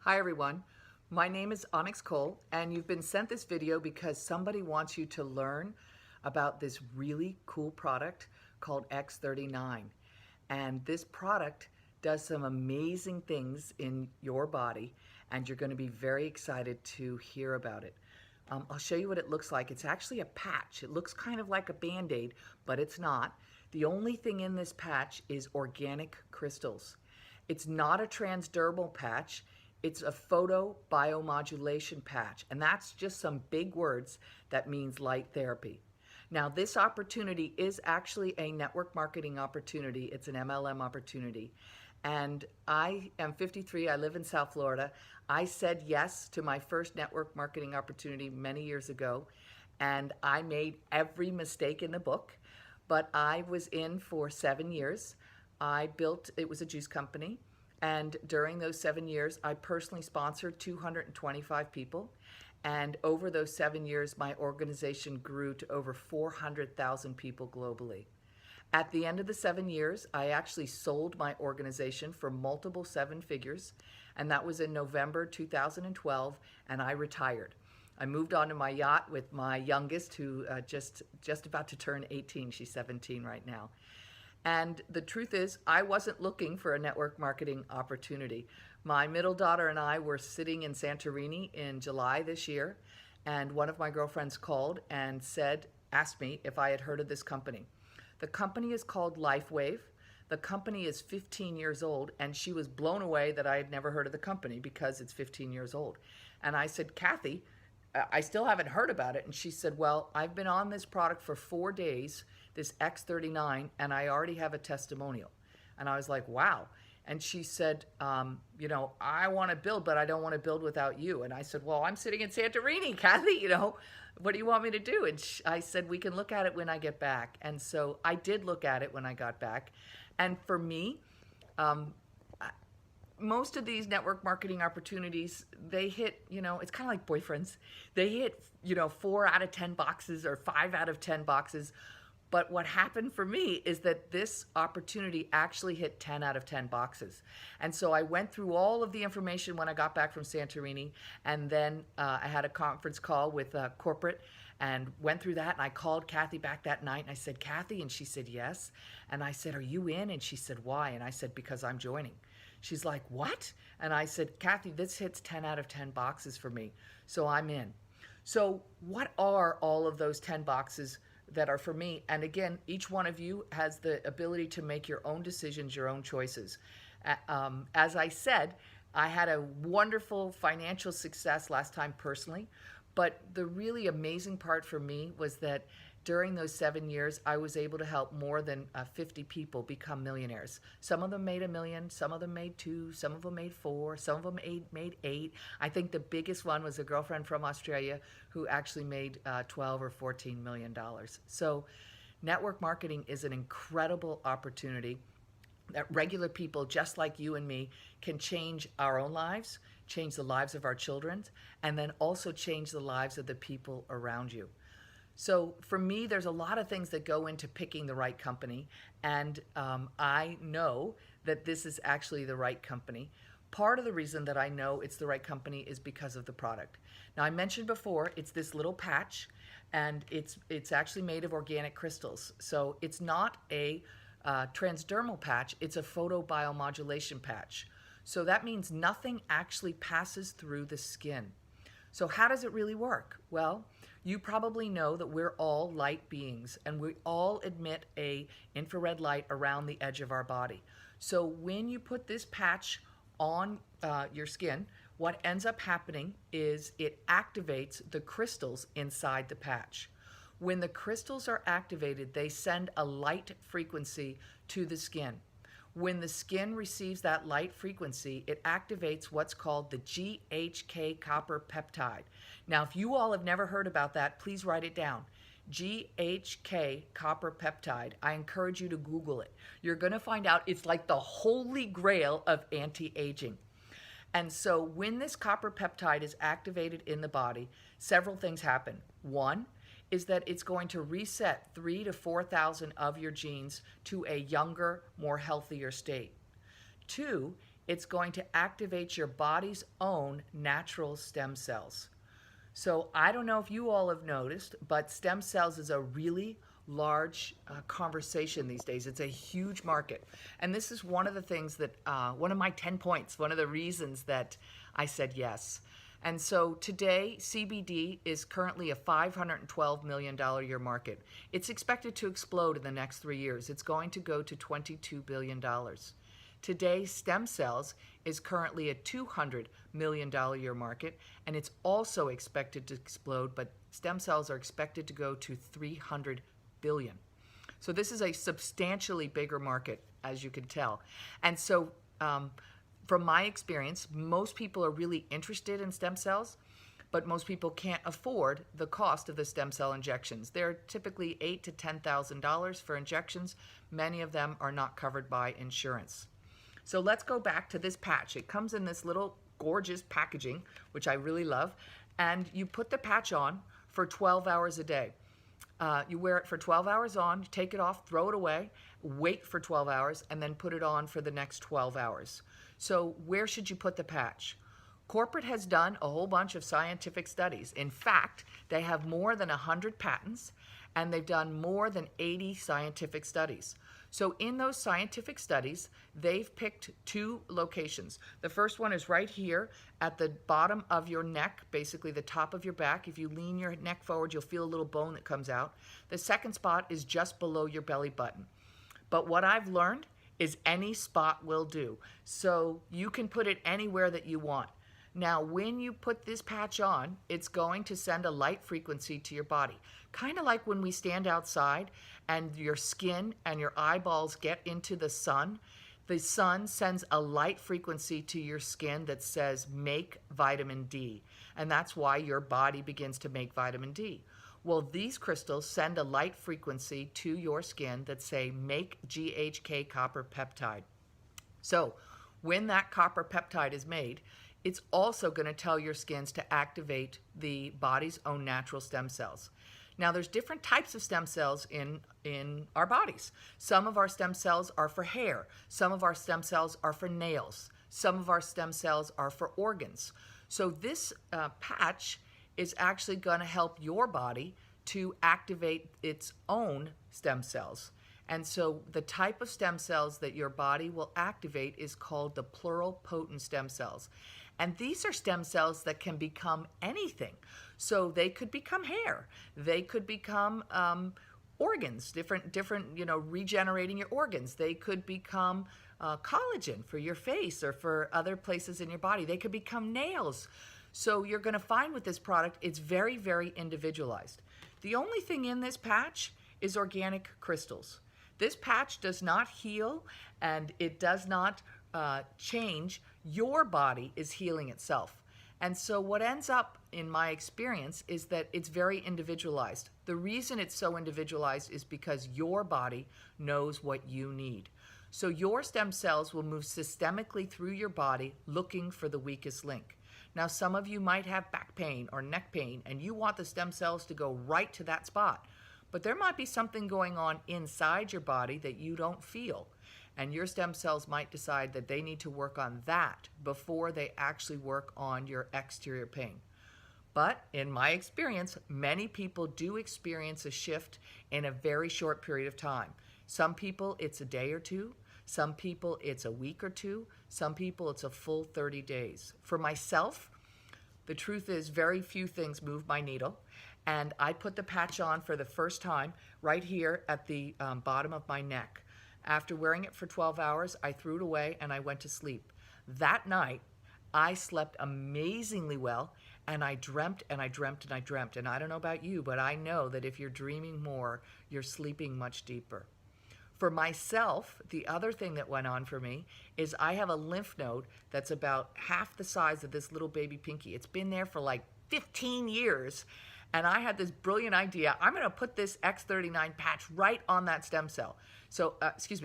Hi everyone, my name is Onyx Coale and you've been sent this video because somebody wants you to learn about this really cool product called X39. And this product does some amazing things in your body and you're going to be very excited to hear about it. I'll show you what it looks like. It's actually a patch. It looks kind of like a Band-Aid, but it's not. The only thing in this patch is organic crystals. It's not a transdermal patch. It's a photobiomodulation patch, and that's just some big words that means light therapy. Now, this opportunity is actually a network marketing opportunity. It's an MLM opportunity. And I am 53. I live in South Florida. I said yes to my first network marketing opportunity many years ago, and I made every mistake in the book, but I was in for 7 years. It was a juice company. And during those 7 years, I personally sponsored 225 people. And over those 7 years, my organization grew to over 400,000 people globally. At the end of the 7 years, I actually sold my organization for multiple 7 figures. And that was in November 2012, and I retired. I moved on to my yacht with my youngest, who just about to turn 18. She's 17 right now. And the truth is, I wasn't looking for a network marketing opportunity. My middle daughter and I were sitting in Santorini in July this year, and one of my girlfriends called and asked me if I had heard of this company. The company is called LifeWave. The company is 15 years old, and she was blown away that I had never heard of the company because it's 15 years old. And I said, Kathy, I still haven't heard about it. And she said, well, I've been on this product for 4 days, this X39, and I already have a testimonial. And I was like, wow. And she said, I want to build, but I don't want to build without you. And I said, well, I'm sitting in Santorini, Kathy, what do you want me to do? And I said, we can look at it when I get back. And so I did look at it when I got back. And for me, most of these network marketing opportunities, they hit, it's kind of like boyfriends. They hit, 4 out of 10 boxes or 5 out of 10 boxes. But what happened for me is that this opportunity actually hit 10 out of 10 boxes. And so I went through all of the information when I got back from Santorini, and then I had a conference call with corporate and went through that, and I called Kathy back that night, and I said, Kathy, and she said, yes. And I said, are you in? And she said, why? And I said, because I'm joining. She's like, what? And I said, Kathy, this hits 10 out of 10 boxes for me, so I'm in. So what are all of those 10 boxes that are for me? And again, each one of you has the ability to make your own decisions, your own choices. As I said, I had a wonderful financial success last time personally, but the really amazing part for me was that during those 7 years, I was able to help more than 50 people become millionaires. Some of them made $1 million, some of them made 2, some of them made 4, some of them made 8. I think the biggest one was a girlfriend from Australia who actually made 12 or $14 million. So network marketing is an incredible opportunity that regular people just like you and me can change our own lives, change the lives of our children, and then also change the lives of the people around you. So for me, there's a lot of things that go into picking the right company, and I know that this is actually the right company. Part of the reason that I know it's the right company is because of the product. Now, I mentioned before, it's this little patch, and it's actually made of organic crystals. So it's not a transdermal patch, it's a photobiomodulation patch. So that means nothing actually passes through the skin. So how does it really work? Well, you probably know that we're all light beings, and we all emit a infrared light around the edge of our body. So when you put this patch on your skin, what ends up happening is it activates the crystals inside the patch. When the crystals are activated, they send a light frequency to the skin. When the skin receives that light frequency, it activates what's called the GHK copper peptide. Now, if you all have never heard about that, please write it down. GHK copper peptide. I encourage you to Google it. You're going to find out it's like the holy grail of anti-aging. And so when this copper peptide is activated in the body, several things happen. One is that it's going to reset 3,000 to 4,000 of your genes to a younger, more healthier state. 2 It's going to activate your body's own natural stem cells. So I don't know if you all have noticed, but stem cells is a really large conversation these days. It's a huge market. And this is one of the things that, one of my 10 points, one of the reasons that I said yes. And so today, CBD is currently a $512 million a year market. It's expected to explode in the next 3 years. It's going to go to $22 billion. Today, stem cells is currently a $200 million a year market, and it's also expected to explode, but stem cells are expected to go to $300 billion. So this is a substantially bigger market, as you can tell. And so from my experience, most people are really interested in stem cells, but most people can't afford the cost of the stem cell injections. They're typically $8,000 to $10,000 for injections. Many of them are not covered by insurance. So let's go back to this patch. It comes in this little gorgeous packaging, which I really love, and you put the patch on for 12 hours a day. You wear it for 12 hours on, you take it off, throw it away, wait for 12 hours, and then put it on for the next 12 hours. So where should you put the patch? Corporate has done a whole bunch of scientific studies. In fact, they have more than 100 patents, and they've done more than 80 scientific studies. So in those scientific studies, they've picked 2 locations. The first one is right here at the bottom of your neck, basically the top of your back. If you lean your neck forward, you'll feel a little bone that comes out. The second spot is just below your belly button. But what I've learned is any spot will do. So you can put it anywhere that you want. Now, when you put this patch on, it's going to send a light frequency to your body. Kind of like when we stand outside and your skin and your eyeballs get into the sun sends a light frequency to your skin that says, make vitamin D. And that's why your body begins to make vitamin D. Well, these crystals send a light frequency to your skin that say, make GHK copper peptide. So when that copper peptide is made, it's also going to tell your skins to activate the body's own natural stem cells. Now, there's different types of stem cells in our bodies. Some of our stem cells are for hair. Some of our stem cells are for nails. Some of our stem cells are for organs. So this patch is actually going to help your body to activate its own stem cells. And so the type of stem cells that your body will activate is called the pluripotent stem cells. And these are stem cells that can become anything. So they could become hair. They could become organs, different, regenerating your organs. They could become collagen for your face or for other places in your body. They could become nails. So you're going to find with this product, it's very, very individualized. The only thing in this patch is organic crystals. This patch does not heal, and it does not change. Your body is healing itself. And so what ends up, in my experience, is that it's very individualized. The reason it's so individualized is because your body knows what you need. So your stem cells will move systemically through your body looking for the weakest link. Now, some of you might have back pain or neck pain, and you want the stem cells to go right to that spot. But there might be something going on inside your body that you don't feel. And your stem cells might decide that they need to work on that before they actually work on your exterior pain. But in my experience, many people do experience a shift in a very short period of time. Some people, it's a day or two. Some people, it's a week or two. Some people, it's a full 30 days. For myself, the truth is very few things move my needle. And I put the patch on for the first time right here at the bottom of my neck. After wearing it for 12 hours, I threw it away and I went to sleep. That night, I slept amazingly well, and I dreamt and I dreamt and I dreamt. And I don't know about you, but I know that if you're dreaming more, you're sleeping much deeper. For myself, the other thing that went on for me is I have a lymph node that's about half the size of this little baby pinky. It's been there for like 15 years. And I had this brilliant idea. I'm going to put this X39 patch right on that stem cell. So,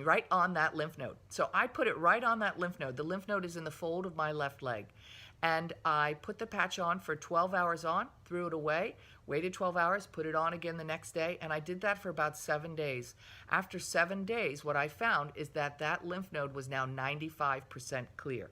right on that lymph node. So I put it right on that lymph node. The lymph node is in the fold of my left leg. And I put the patch on for 12 hours on, threw it away, waited 12 hours, put it on again the next day, and I did that for about 7 days. After 7 days, what I found is that that lymph node was now 95% clear.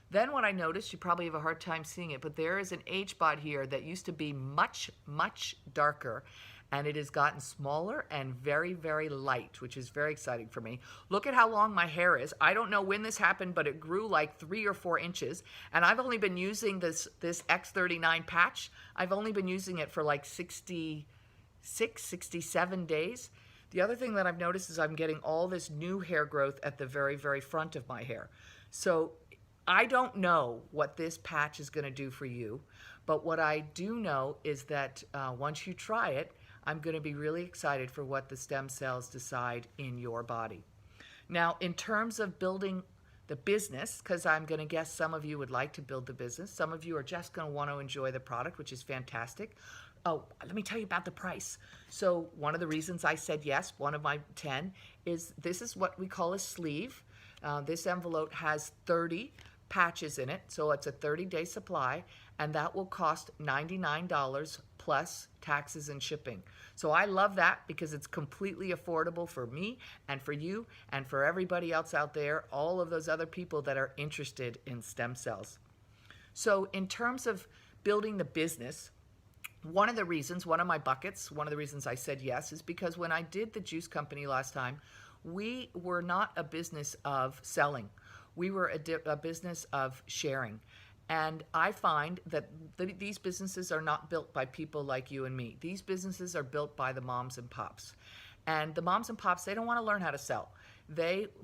Then what I noticed, you probably have a hard time seeing it, but there is an age spot here that used to be much, much darker, and it has gotten smaller and very, very light, which is very exciting for me. Look at how long my hair is. I don't know when this happened, but it grew like 3 or 4 inches, and I've only been using this X39 patch. I've only been using it for like 66, 67 days. The other thing that I've noticed is I'm getting all this new hair growth at the very, very front of my hair. So I don't know what this patch is going to do for you, but what I do know is that once you try it, I'm going to be really excited for what the stem cells decide in your body. Now, in terms of building the business, because I'm going to guess some of you would like to build the business, some of you are just going to want to enjoy the product, which is fantastic. Oh, let me tell you about the price. So one of the reasons I said yes, one of my 10, is this is what we call a sleeve. This envelope has 30 patches in it, so it's a 30-day supply, and that will cost $99 plus taxes and shipping. So I love that because it's completely affordable for me and for you and for everybody else out there, all of those other people that are interested in stem cells. So in terms of building the business, one of the reasons I said yes is because when I did the juice company last time, we were not a business of selling. We were a business of sharing. And I find that these businesses are not built by people like you and me. These businesses are built by the moms and pops. And the moms and pops, they don't want to learn how to sell.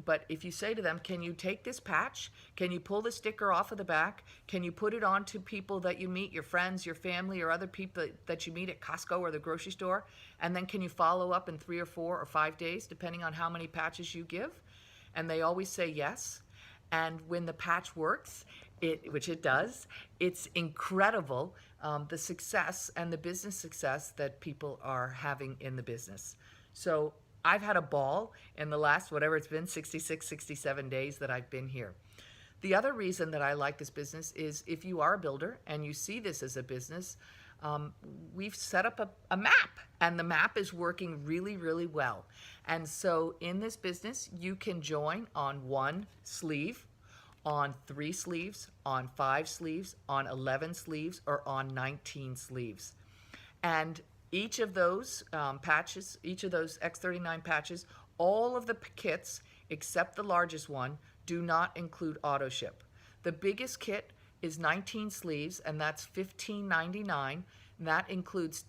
But if you say to them, can you take this patch? Can you pull the sticker off of the back? Can you put it on to people that you meet, your friends, your family, or other people that you meet at Costco or the grocery store? And then can you follow up in 3 or 4 or 5 days, depending on how many patches you give? And they always say yes. And when the patch works, which it does, it's incredible, the success and the business success that people are having in the business. So I've had a ball in the last, whatever it's been, 66, 67 days that I've been here. The other reason that I like this business is if you are a builder and you see this as a business, we've set up a map, and the map is working really, really well. And so in this business, you can join on 1 sleeve, on 3 sleeves, on 5 sleeves, on 11 sleeves, or on 19 sleeves. And each of those patches, each of those X39 patches, all of the kits except the largest one do not include auto ship. The biggest kit is 19 sleeves, and that's $15.99. That includes,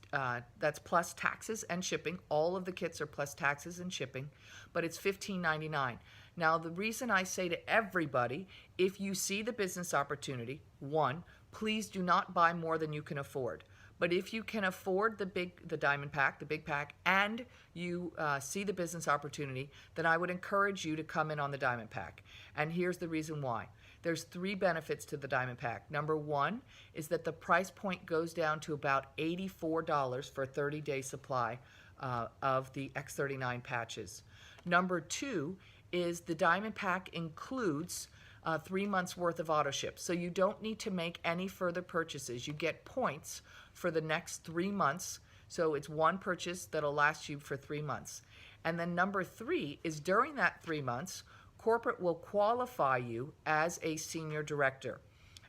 that's plus taxes and shipping. All of the kits are plus taxes and shipping, but it's $15.99. Now, the reason I say to everybody, if you see the business opportunity, 1, please do not buy more than you can afford. But if you can afford the diamond pack, the big pack, and you see the business opportunity, then I would encourage you to come in on the diamond pack. And here's the reason why. There's 3 benefits to the diamond pack. Number 1 is that the price point goes down to about $84 for a 30-day supply of the X39 patches. Number 2 is the diamond pack includes 3 months worth of auto ship. So you don't need to make any further purchases. You get points for the next 3 months. So it's one purchase that'll last you for 3 months. And then number 3 is during that 3 months, corporate will qualify you as a senior director.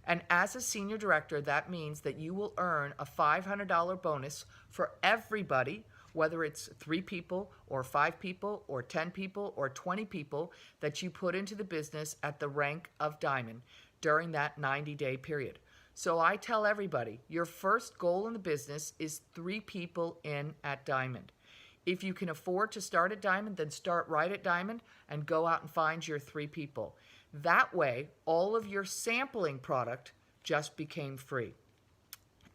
And as a senior director, that means that you will earn a $500 bonus for everybody, whether it's 3 people or 5 people or 10 people or 20 people that you put into the business at the rank of diamond during that 90-day period. So I tell everybody, your first goal in the business is 3 people in at diamond. If you can afford to start at diamond, then start right at diamond and go out and find your 3 people. That way, all of your sampling product just became free.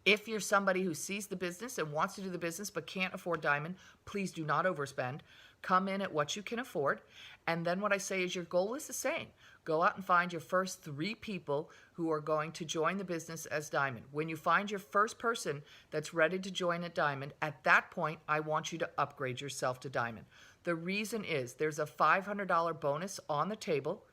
If you're somebody who sees the business and wants to do the business but can't afford diamond, please do not overspend. Come in at what you can afford. And then what I say is your goal is the same. Go out and find your first 3 people who are going to join the business as diamond. When you find your first person that's ready to join at diamond, at that point, I want you to upgrade yourself to diamond. The reason is there's a $500 bonus on the table.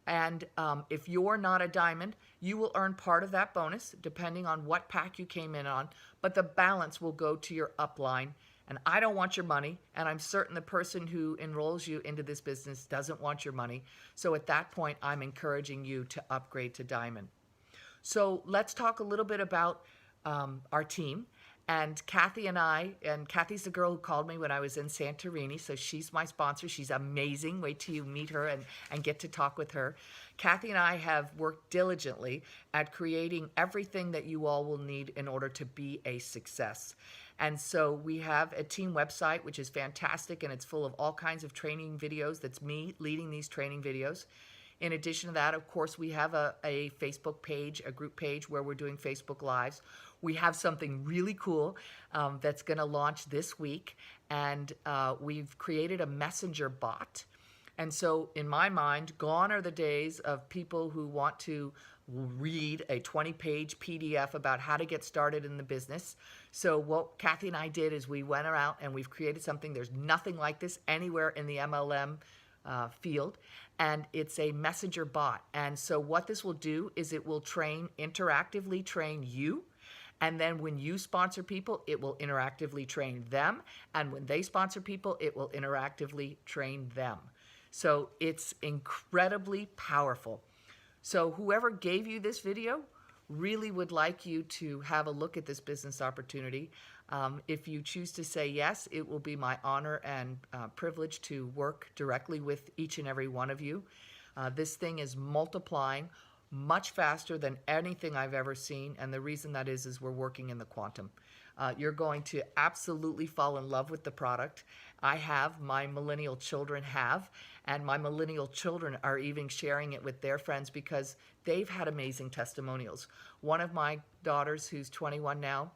And if you're not a diamond, you will earn part of that bonus depending on what pack you came in on, but the balance will go to your upline. And I don't want your money, and I'm certain the person who enrolls you into this business doesn't want your money. So at that point, I'm encouraging you to upgrade to diamond. So let's talk a little bit about our team. And Kathy and Kathy's the girl who called me when I was in Santorini, so she's my sponsor. She's amazing. Wait till you meet her and get to talk with her. Kathy and I have worked diligently at creating everything that you all will need in order to be a success. And so we have a team website, which is fantastic, and it's full of all kinds of training videos. That's me leading these training videos. In addition to that, of course, we have a Facebook page, a group page where we're doing Facebook Lives. We have something really cool that's going to launch this week, and we've created a messenger bot. And so in my mind, gone are the days of people who want to read a 20-page PDF about how to get started in the business. So what Kathy and I did is we went around and we've created something. There's nothing like this anywhere in the MLM field, and it's a messenger bot. And so what this will do is it will interactively train you, and then when you sponsor people, it will interactively train them, and when they sponsor people, it will interactively train them. So it's incredibly powerful. So whoever gave you this video really would like you to have a look at this business opportunity. If you choose to say yes, it will be my honor and privilege to work directly with each and every one of you. This thing is multiplying much faster than anything I've ever seen, and the reason that is we're working in the quantum. You're going to absolutely fall in love with the product. I have, my millennial children have, and my millennial children are even sharing it with their friends because they've had amazing testimonials. One of my daughters, who's 21 now,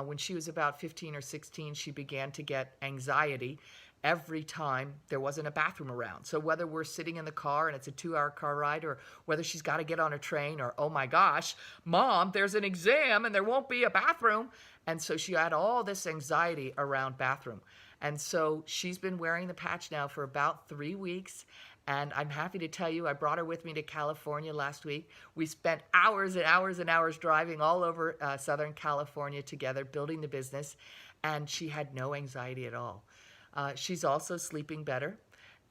when she was about 15 or 16, she began to get anxiety every time there wasn't a bathroom around. So whether we're sitting in the car and it's a 2-hour car ride, or whether she's got to get on a train, or, oh my gosh, Mom, there's an exam and there won't be a bathroom. And so she had all this anxiety around bathroom. And so she's been wearing the patch now for about 3 weeks. And I'm happy to tell you, I brought her with me to California last week. We spent hours and hours and hours driving all over Southern California together, building the business. And she had no anxiety at all. She's also sleeping better.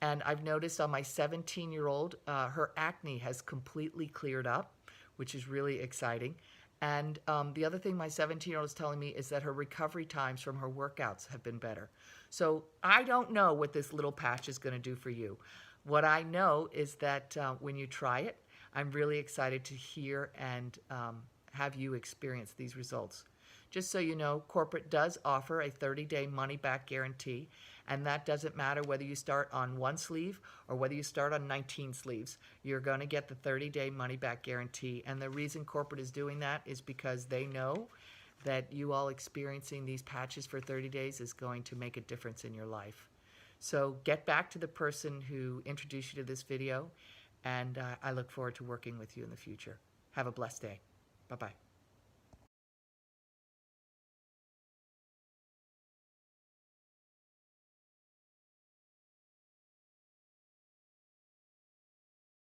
And I've noticed on my 17-year-old, her acne has completely cleared up, which is really exciting. And the other thing my 17-year-old is telling me is that her recovery times from her workouts have been better. So I don't know what this little patch is going to do for you. What I know is that when you try it, I'm really excited to hear and have you experience these results. Just so you know, corporate does offer a 30-day money-back guarantee, and that doesn't matter whether you start on 1 sleeve or whether you start on 19 sleeves. You're going to get the 30-day money-back guarantee, and the reason corporate is doing that is because they know that you all experiencing these patches for 30 days is going to make a difference in your life. So get back to the person who introduced you to this video, and I look forward to working with you in the future. Have a blessed day. Bye-bye.